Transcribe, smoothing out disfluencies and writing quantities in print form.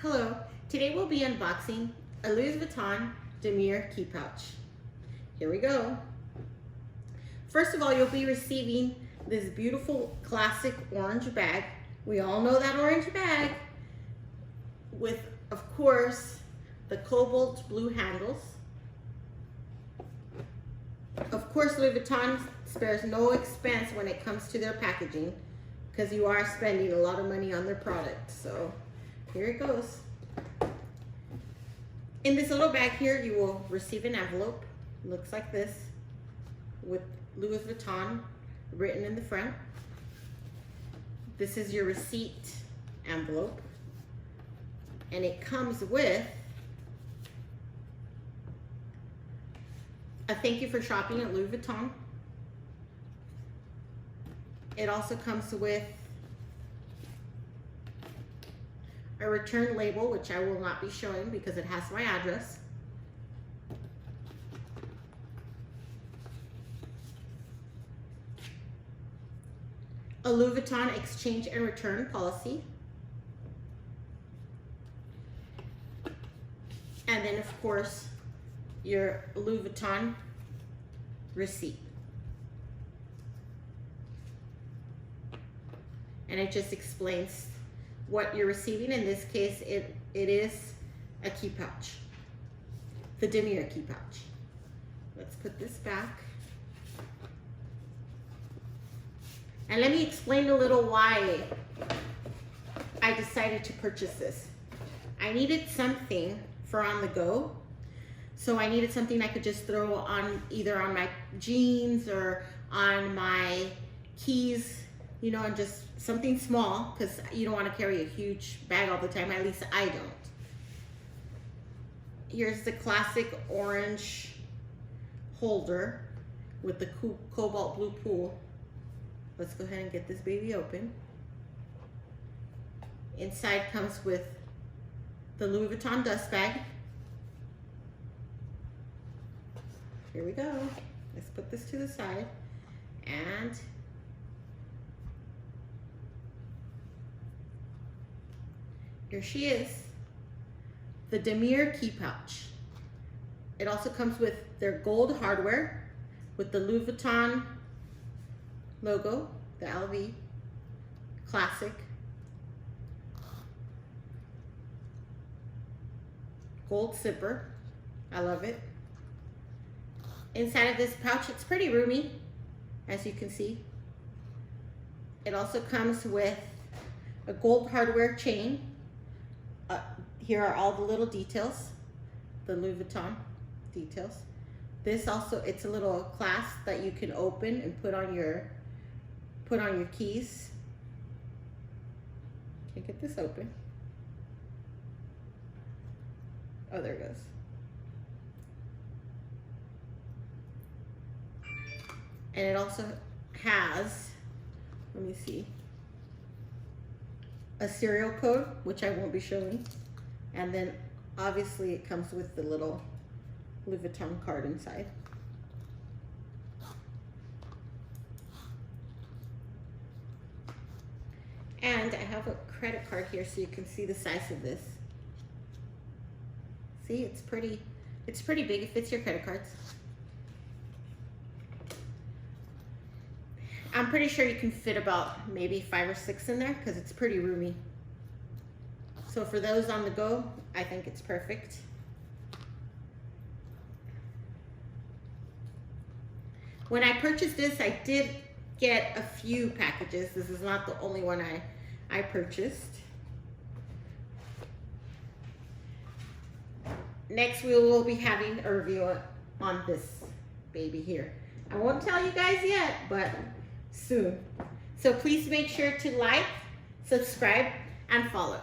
Hello, today we'll be unboxing a Louis Vuitton Damier Key pouch. Here we go. First of all, you'll be receiving this beautiful classic orange bag. We all know that orange bag with, of course, the cobalt blue handles. Of course, Louis Vuitton spares no expense when it comes to their packaging because you are spending a lot of money on their product. So here it goes. In this little bag here, you will receive an envelope. Looks like this with Louis Vuitton written in the front. This is your receipt envelope. And it comes with a thank you for shopping at Louis Vuitton. It also comes with a return label, which I will not be showing because it has my address. A Louis Vuitton exchange and return policy. And then, of course, your Louis Vuitton receipt. And it just explains what you're receiving. In this case, it is a key pouch, the Damier key pouch. Let's put this back. And let me explain a little why I decided to purchase this. I needed something for on the go. So I needed something I could just throw on either on my jeans or on my keys, you know, and just something small because you don't want to carry a huge bag all the time. At least I don't. Here's the classic orange holder with the cobalt blue pool. Let's go ahead and get this baby open. Inside comes with the Louis Vuitton dust bag. Here we go. Let's put this to the side. And here she is, the Damier key pouch. It also comes with their gold hardware with the Louis Vuitton logo, the LV classic. Gold zipper. I love it. Inside of this pouch, it's pretty roomy, as you can see. It also comes with a gold hardware chain. Here are all the little details, the Louis Vuitton details. This also, it's a little clasp that you can open and put on your keys. Can't get this open. Oh, there it goes. And it also has, let me see, a serial code, which I won't be showing. And then obviously it comes with the little Louis Vuitton card inside. And I have a credit card here so you can see the size of this. See, it's pretty big. It fits your credit cards. I'm pretty sure you can fit about maybe 5 or 6 in there because it's pretty roomy. So for those on the go, I think it's perfect. When I purchased this, I did get a few packages. This is not the only one I purchased. Next, we will be having a review on this baby here. I won't tell you guys yet, but soon. So please make sure to like, subscribe, and follow.